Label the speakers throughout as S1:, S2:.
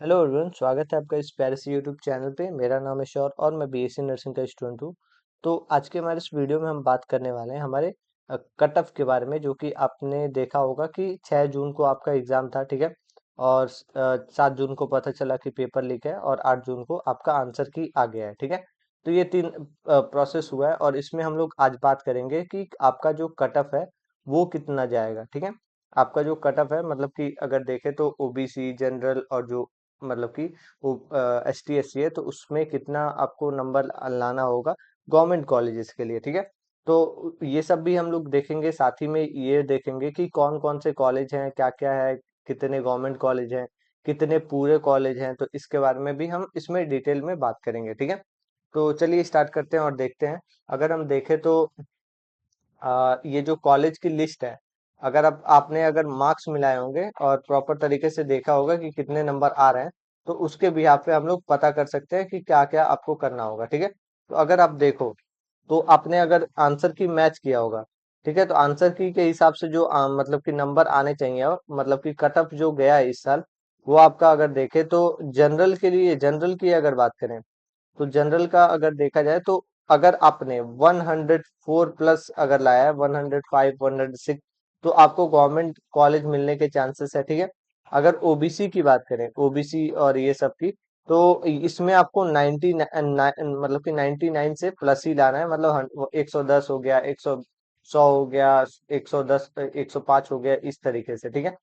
S1: Hello everyone, स्वागत है आपका इस प्यारे से यूट्यूब चैनल पे। मेरा नाम है शौर और मैं बीएससी नर्सिंग का स्टूडेंट हूँ। तो आज के हमारे इस वीडियो में हम बात करने वाले हैं हमारे कट ऑफ के बारे में, जो कि आपने देखा होगा कि 6 जून को आपका एग्ज़ाम था, ठीक है। और 7 जून को पता चला कि पेपर लीक है और 8 जून को आपका आंसर की आ गया है, ठीक है। तो ये 3 प्रोसेस हुआ है और इसमें हम लोग आज बात करेंगे कि आपका जो कट ऑफ है वो कितना जाएगा, ठीक है। आपका जो कट ऑफ है, मतलब कि अगर देखें तो ओबीसी, जनरल और जो मतलब कि वो एस टी एस सी है, तो उसमें कितना आपको नंबर लाना होगा गवर्नमेंट कॉलेजेस के लिए, ठीक है। तो ये सब भी हम लोग देखेंगे, साथ ही में ये देखेंगे कि कौन कौन से कॉलेज हैं, क्या क्या है, कितने गवर्नमेंट कॉलेज हैं, कितने पूरे कॉलेज हैं। तो इसके बारे में भी हम इसमें डिटेल में बात करेंगे, ठीक है। तो चलिए स्टार्ट करते हैं और देखते हैं। अगर हम देखें तो ये जो कॉलेज की लिस्ट है, अगर आप आपने अगर मार्क्स मिलाए होंगे और प्रॉपर तरीके से देखा होगा कि कितने नंबर आ रहे हैं, तो उसके बिहाफ पे हम लोग पता कर सकते हैं कि क्या क्या आपको करना होगा, ठीक है। तो अगर आप देखो तो आपने अगर आंसर की मैच किया होगा, ठीक है, तो आंसर की के हिसाब से जो मतलब कि नंबर आने चाहिए, और मतलब कि कट ऑफ जो गया है इस साल, वो आपका अगर देखे तो जनरल के लिए, जनरल की अगर बात करें तो जनरल का अगर देखा जाए तो अगर आपने 104 प्लस अगर लाया है, 105 106, तो आपको गवर्नमेंट कॉलेज मिलने के चांसेस है, ठीक है। अगर ओबीसी की बात करें, ओबीसी और ये सब की, तो इसमें आपको 90 मतलब कि 99 से प्लस ही लाना है, मतलब 110 हो गया, 100 हो गया, 110 105 हो गया, इस तरीके से, ठीक है।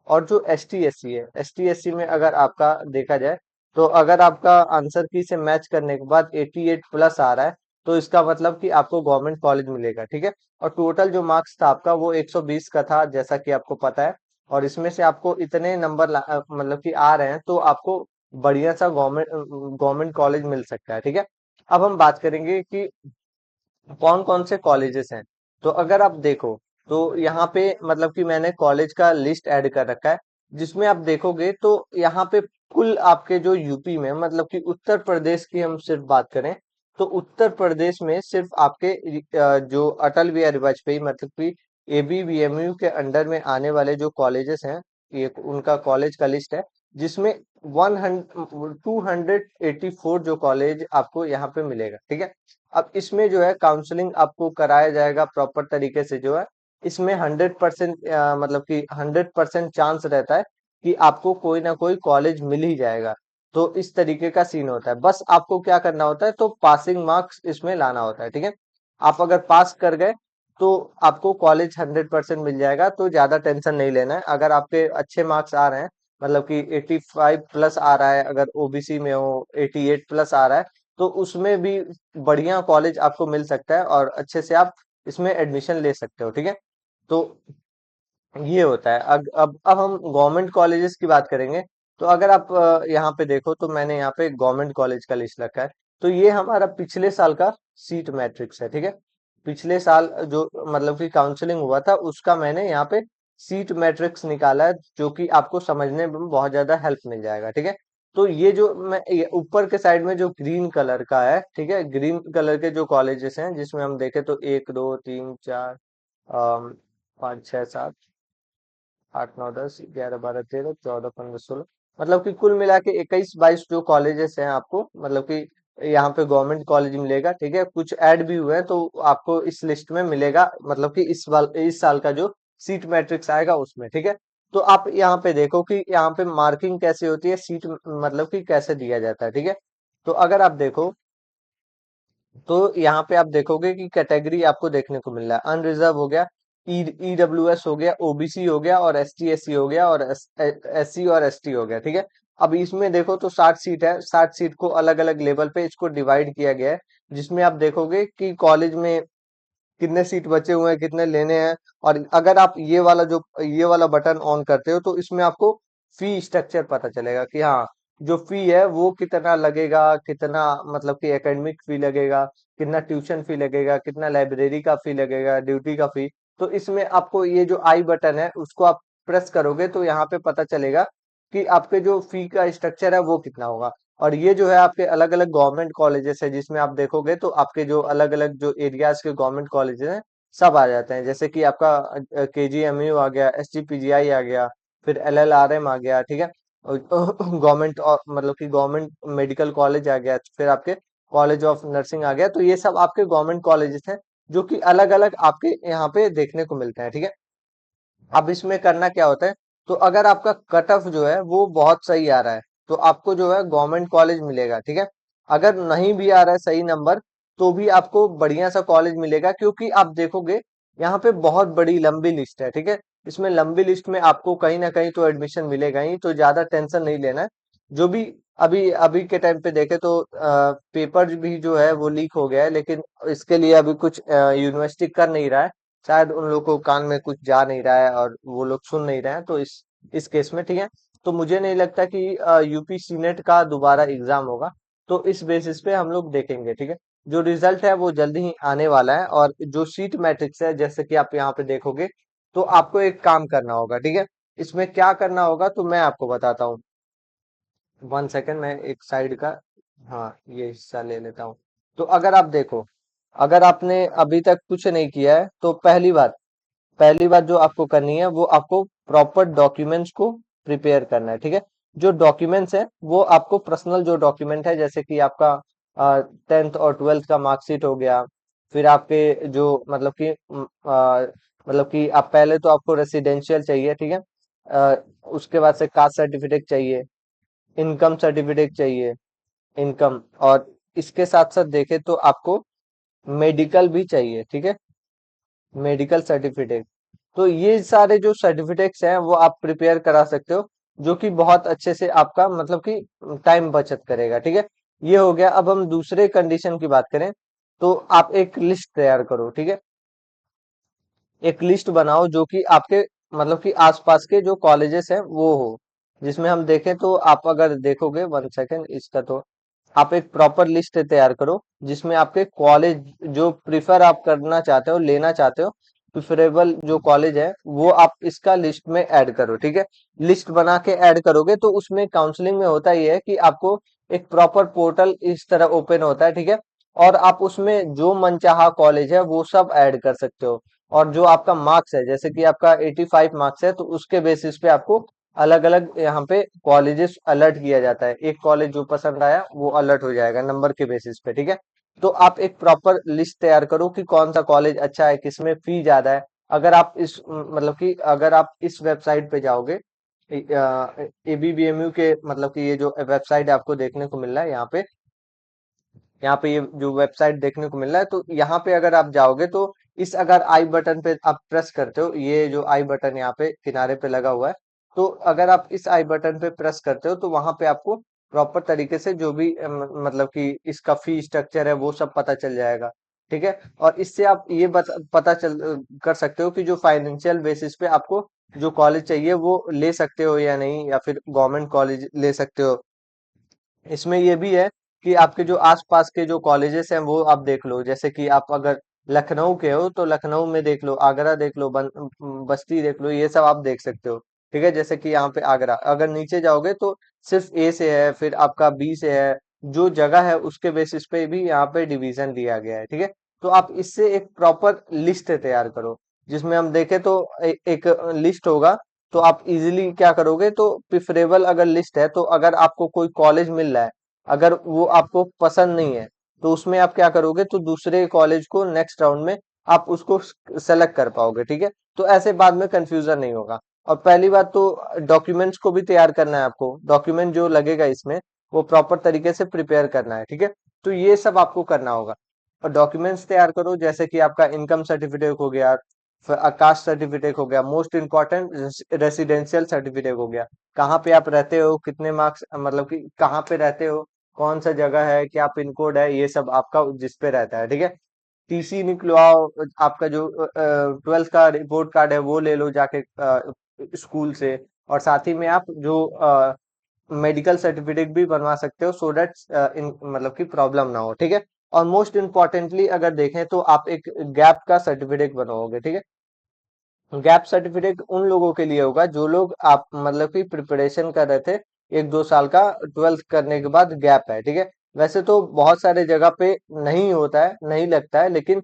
S1: और जो एस टी एस सी है, एस टी एस सी में अगर आपका देखा जाए तो अगर आपका आंसर की से मैच करने के बाद 88 प्लस आ रहा है, तो इसका मतलब कि आपको गवर्नमेंट कॉलेज मिलेगा, ठीक है। और टोटल जो मार्क्स था आपका वो 120 का था, जैसा कि आपको पता है। और इसमें से आपको इतने नंबर मतलब कि आ रहे हैं, तो आपको बढ़िया सा गवर्नमेंट गवर्नमेंट कॉलेज मिल सकता है, ठीक है। अब हम बात करेंगे कि कौन कौन से कॉलेजेस हैं। तो अगर आप देखो तो यहाँ पे मतलब कि मैंने कॉलेज का लिस्ट ऐड कर रखा है, जिसमें आप देखोगे तो यहाँ पे कुल आपके जो यूपी में, मतलब कि उत्तर प्रदेश की हम सिर्फ बात करें, तो उत्तर प्रदेश में सिर्फ आपके जो अटल बिहारी वाजपेयी, मतलब कि एबीवीएमयू के अंडर में आने वाले जो कॉलेजेस हैं, ये उनका कॉलेज का लिस्ट है, जिसमें 284 जो कॉलेज आपको यहाँ पे मिलेगा, ठीक है। अब इसमें जो है काउंसलिंग आपको कराया जाएगा प्रॉपर तरीके से, जो है इसमें 100% मतलब कि 100% चांस रहता है कि आपको कोई ना कोई कॉलेज मिल ही जाएगा। तो इस तरीके का सीन होता है, बस आपको क्या करना होता है, तो पासिंग मार्क्स इसमें लाना होता है, ठीक है। आप अगर पास कर गए तो आपको कॉलेज 100% मिल जाएगा, तो ज्यादा टेंशन नहीं लेना है। अगर आपके अच्छे मार्क्स आ रहे हैं, मतलब कि 85 प्लस आ रहा है, अगर ओबीसी में हो 88 प्लस आ रहा है, तो उसमें भी बढ़िया कॉलेज आपको मिल सकता है और अच्छे से आप इसमें एडमिशन ले सकते हो, ठीक है। तो ये होता है। अब हम गवर्नमेंट कॉलेजेस की बात करेंगे। तो अगर आप यहाँ पे देखो तो मैंने यहाँ पे गवर्नमेंट कॉलेज का लिस्ट रखा है। तो ये हमारा पिछले साल का सीट मैट्रिक्स है, ठीक है। पिछले साल जो मतलब कि काउंसलिंग हुआ था, उसका मैंने यहाँ पे सीट मैट्रिक्स निकाला है, जो कि आपको समझने में बहुत ज्यादा हेल्प मिल जाएगा, ठीक है। तो ये जो मैं ये ऊपर के साइड में जो ग्रीन कलर का है, ठीक है, ग्रीन कलर के जो कॉलेजेस हैं, जिसमें हम देखें तो 1 2 3 4 5 6 7 8 9 10 11 12 13 14 15 16, मतलब कि कुल मिला के 21 22 जो कॉलेजेस हैं आपको, मतलब कि यहाँ पे गवर्नमेंट कॉलेज मिलेगा, ठीक है। कुछ ऐड भी हुए हैं तो आपको इस लिस्ट में मिलेगा, मतलब कि इस साल का जो सीट मैट्रिक्स आएगा उसमें, ठीक है। तो आप यहाँ पे देखो कि यहाँ पे मार्किंग कैसे होती है, सीट मतलब कि कैसे दिया जाता है, ठीक है। तो अगर आप देखो तो यहाँ पे आप देखोगे कि कैटेगरी आपको देखने को मिल रहा है, अनरिजर्व हो गया, ईडब्ल्यूएस हो गया, ओबीसी हो गया, और एसटी एससी हो गया, और एससी और एसटी हो गया, ठीक है। अब इसमें देखो तो 60 सीट है, 60 सीट को अलग अलग लेवल पे इसको डिवाइड किया गया है, जिसमें आप देखोगे कि कॉलेज में कितने सीट बचे हुए हैं, कितने लेने हैं। और अगर आप ये वाला बटन ऑन करते हो, तो इसमें आपको फी स्ट्रक्चर पता चलेगा कि हाँ, जो फी है वो कितना लगेगा, कितना मतलब कि एकेडमिक फी लगेगा, कितना ट्यूशन फी लगेगा, कितना लाइब्रेरी का फी लगेगा, ड्यूटी का फी। तो इसमें आपको ये जो आई बटन है उसको आप प्रेस करोगे तो यहाँ पे पता चलेगा कि आपके जो फी का स्ट्रक्चर है वो कितना होगा। और ये जो है आपके अलग अलग गवर्नमेंट कॉलेजेस है, जिसमें आप देखोगे तो आपके जो अलग अलग जो एरियाज के गवर्नमेंट कॉलेजेस हैं, सब आ जाते हैं, जैसे कि आपका केजीएमयू आ गया, एसजीपीजीआई आ गया, फिर एलएलआरएम आ गया, ठीक है। गवर्नमेंट, मतलब कि गवर्नमेंट मेडिकल कॉलेज आ गया, फिर आपके कॉलेज ऑफ नर्सिंग आ गया, तो ये सब आपके गवर्नमेंट कॉलेजेस हैं जो कि अलग अलग आपके यहाँ पे देखने को मिलते हैं, ठीक है। अब इसमें करना क्या होता है, तो अगर आपका कट ऑफ जो है वो बहुत सही आ रहा है तो आपको जो है गवर्नमेंट कॉलेज मिलेगा, ठीक है। अगर नहीं भी आ रहा है सही नंबर तो भी आपको बढ़िया सा कॉलेज मिलेगा, क्योंकि आप देखोगे यहाँ पे बहुत बड़ी लंबी लिस्ट है, ठीक है। इसमें लंबी लिस्ट में आपको कहीं ना कहीं तो एडमिशन मिलेगा ही, तो ज्यादा टेंशन नहीं लेना है। जो भी अभी अभी के टाइम पे देखे तो पेपर भी जो है वो लीक हो गया है, लेकिन इसके लिए अभी कुछ यूनिवर्सिटी कर नहीं रहा है। शायद उन लोग को कान में कुछ जा नहीं रहा है और वो लोग सुन नहीं रहे हैं, तो इस केस में, ठीक है। तो मुझे नहीं लगता कि यूपी सीनेट का दोबारा एग्जाम होगा। तो इस बेसिस पे हम लोग देखेंगे, ठीक है। जो रिजल्ट है वो जल्दी ही आने वाला है, और जो सीट मैट्रिक्स है जैसे कि आप यहाँ पे देखोगे, तो आपको एक काम करना होगा, ठीक है। इसमें क्या करना होगा तो मैं आपको बताता हूँ। 1 सेकंड, मैं एक साइड का, हाँ, ये हिस्सा ले लेता हूँ। तो अगर आप देखो, अगर आपने अभी तक कुछ नहीं किया है तो पहली बात जो आपको करनी है वो आपको प्रॉपर डॉक्यूमेंट्स को प्रिपेयर करना है, ठीक है। जो डॉक्यूमेंट्स है वो आपको पर्सनल जो डॉक्यूमेंट है, जैसे कि आपका 10th और 12th का मार्कशीट हो गया, फिर आपके जो मतलब कि आप पहले तो आपको रेसिडेंशियल चाहिए, ठीक है। उसके बाद से कास्ट सर्टिफिकेट चाहिए, इनकम सर्टिफिकेट चाहिए, इनकम, और इसके साथ साथ देखें तो आपको मेडिकल भी चाहिए, ठीक है, मेडिकल सर्टिफिकेट। तो ये सारे जो सर्टिफिकेट्स हैं वो आप प्रिपेयर करा सकते हो, जो कि बहुत अच्छे से आपका मतलब कि टाइम बचत करेगा, ठीक है। ये हो गया। अब हम दूसरे कंडीशन की बात करें, तो आप एक लिस्ट तैयार करो, ठीक है। एक लिस्ट बनाओ जो कि आपके मतलब कि आसपास के जो कॉलेजेस हैं वो हो, जिसमें हम देखें तो आप अगर देखोगे, 1 सेकेंड, इसका तो आप एक प्रॉपर लिस्ट तैयार करो जिसमें आपके कॉलेज जो प्रिफर आप करना चाहते हो, लेना चाहते हो, प्रिफरेबल जो कॉलेज है वो आप इसका लिस्ट में ऐड करो, ठीक है। लिस्ट बना के ऐड करोगे तो उसमें काउंसलिंग में होता ही है कि आपको एक प्रॉपर पोर्टल इस तरह ओपन होता है, ठीक है। और आप उसमें जो मनचाहा कॉलेज है वो सब ऐड कर सकते हो। और जो आपका मार्क्स है, जैसे कि आपका 85 मार्क्स है, तो उसके बेसिस पे आपको अलग अलग यहाँ पे कॉलेजेस अलर्ट किया जाता है। एक कॉलेज जो पसंद आया वो अलर्ट हो जाएगा नंबर के बेसिस पे, ठीक है। तो आप एक प्रॉपर लिस्ट तैयार करो कि कौन सा कॉलेज अच्छा है, किसमें फी ज्यादा है। अगर आप इस मतलब कि अगर आप इस वेबसाइट पे जाओगे, एबीबीएमयू के, मतलब कि ये जो वेबसाइट आपको देखने को मिल रहा है यहाँ पे ये जो वेबसाइट देखने को मिल रहा है, तो यहाँ पे अगर आप जाओगे तो इस अगर आई बटन पे आप प्रेस करते हो, ये जो आई बटन यहाँ पे किनारे पे लगा हुआ है, तो अगर आप इस आई बटन पे प्रेस करते हो तो वहां पे आपको प्रॉपर तरीके से जो भी मतलब कि इसका फी स्ट्रक्चर है वो सब पता चल जाएगा, ठीक है। और इससे आप ये पता चल कर सकते हो कि जो फाइनेंशियल बेसिस पे आपको जो कॉलेज चाहिए वो ले सकते हो या नहीं, या फिर गवर्नमेंट कॉलेज ले सकते हो। इसमें ये भी है कि आपके जो आसपास के जो कॉलेजेस हैं वो आप देख लो, जैसे कि आप अगर लखनऊ के हो तो लखनऊ में देख लो, आगरा देख लो, बस्ती देख लो, ये सब आप देख सकते हो, ठीक है। जैसे कि यहाँ पे आगरा, अगर नीचे जाओगे तो सिर्फ ए से है, फिर आपका बी से है, जो जगह है उसके बेसिस पे भी यहाँ पे डिवीजन दिया गया है, ठीक है। तो आप इससे एक प्रॉपर लिस्ट तैयार करो, जिसमें हम देखें तो एक लिस्ट होगा। तो आप इजीली क्या करोगे, तो प्रिफरेबल अगर लिस्ट है तो अगर आपको कोई कॉलेज मिल रहा है, अगर वो आपको पसंद नहीं है, तो उसमें आप क्या करोगे, तो दूसरे कॉलेज को नेक्स्ट राउंड में आप उसको सेलेक्ट कर पाओगे, ठीक है। तो ऐसे बाद में कंफ्यूजन नहीं होगा। और पहली बात तो डॉक्यूमेंट्स को भी तैयार करना है आपको, डॉक्यूमेंट जो लगेगा इसमें वो प्रॉपर तरीके से प्रिपेयर करना है, ठीक है। तो ये सब आपको करना होगा। और डॉक्यूमेंट्स तैयार करो, जैसे कि आपका इनकम सर्टिफिकेट हो गया, कास्ट सर्टिफिकेट हो गया, मोस्ट इम्पोर्टेंट रेसिडेंशियल सर्टिफिकेट हो गया, कहाँ पे आप रहते हो, कितने मार्क्स, मतलब कि कहाँ पे रहते हो, कौन सा जगह है, क्या पिन कोड है, ये सब आपका जिस पे रहता है, ठीक है। टीसी निकलवाओ, आपका जो 12th का रिपोर्ट कार्ड है वो ले लो जाके स्कूल से। और साथ ही में आप जो मेडिकल सर्टिफिकेट भी बनवा सकते हो, सो दैट इन मतलब कि प्रॉब्लम ना हो, ठीक है। और मोस्ट इम्पोर्टेंटली अगर देखें तो आप एक गैप का सर्टिफिकेट बनवाओगे, ठीक है। गैप सर्टिफिकेट उन लोगों के लिए होगा जो लोग आप मतलब कि प्रिपरेशन कर रहे थे, 1-2 साल का 12th करने के बाद गैप है, ठीक है। वैसे तो बहुत सारे जगह पे नहीं होता है, नहीं लगता है, लेकिन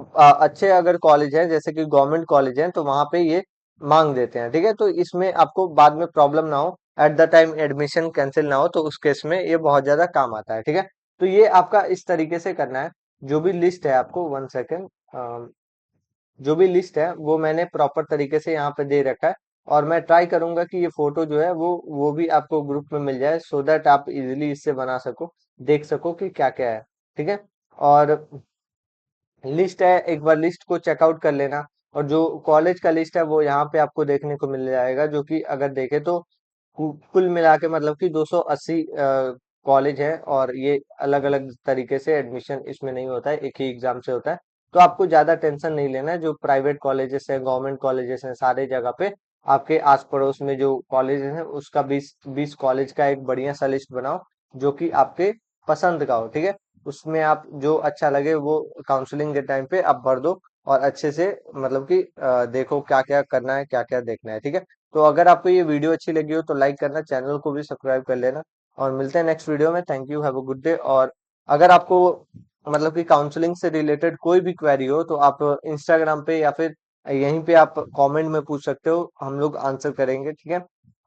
S1: अच्छे अगर कॉलेज हैं जैसे कि गवर्नमेंट कॉलेज हैं तो वहां पे ये मांग देते हैं, ठीक है। तो इसमें आपको बाद में प्रॉब्लम ना हो, at the time admission cancel ना हो, तो उस केस में ये बहुत ज्यादा काम आता है। ठीक है, तो ये आपका इस तरीके से करना है। जो भी लिस्ट है आपको, 1 सेकेंड, जो भी लिस्ट है वो मैंने प्रॉपर तरीके से यहाँ पे दे रखा है, और मैं ट्राई करूंगा कि ये फोटो जो है वो भी आपको ग्रुप में मिल जाए, सो दैट आप इजीली इससे बना सको, देख सको कि क्या क्या है। ठीक है, और लिस्ट है, एक बार लिस्ट को चेकआउट कर लेना। और जो कॉलेज का लिस्ट है वो यहाँ पे आपको देखने को मिल जाएगा, जो कि अगर देखे तो कुल मिला के मतलब कि 280 कॉलेज है, और ये अलग अलग तरीके से एडमिशन इसमें नहीं होता है, एक ही एग्जाम से होता है। तो आपको ज्यादा टेंशन नहीं लेना है। जो प्राइवेट कॉलेजेस है, गवर्नमेंट कॉलेजेस हैं, सारे जगह पे आपके आस पड़ोस में जो कॉलेजेस हैं उसका 20 कॉलेज का एक बढ़िया सा लिस्ट बनाओ, जो कि आपके पसंद का हो। ठीक है, उसमें आप जो अच्छा लगे वो काउंसलिंग के टाइम पे आप भर दो, और अच्छे से मतलब कि देखो क्या क्या करना है, क्या क्या देखना है। ठीक है, तो अगर आपको ये वीडियो अच्छी लगी हो तो लाइक करना, चैनल को भी सब्सक्राइब कर लेना, और मिलते हैं नेक्स्ट वीडियो में। Thank you, have a good day. और अगर आपको मतलब कि काउंसलिंग से रिलेटेड कोई भी क्वेरी हो तो आप इंस्टाग्राम पे या फिर यहीं पे आप कमेंट में पूछ सकते हो, हम लोग आंसर करेंगे। ठीक है,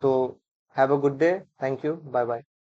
S1: तो have a good day, thank you, bye bye.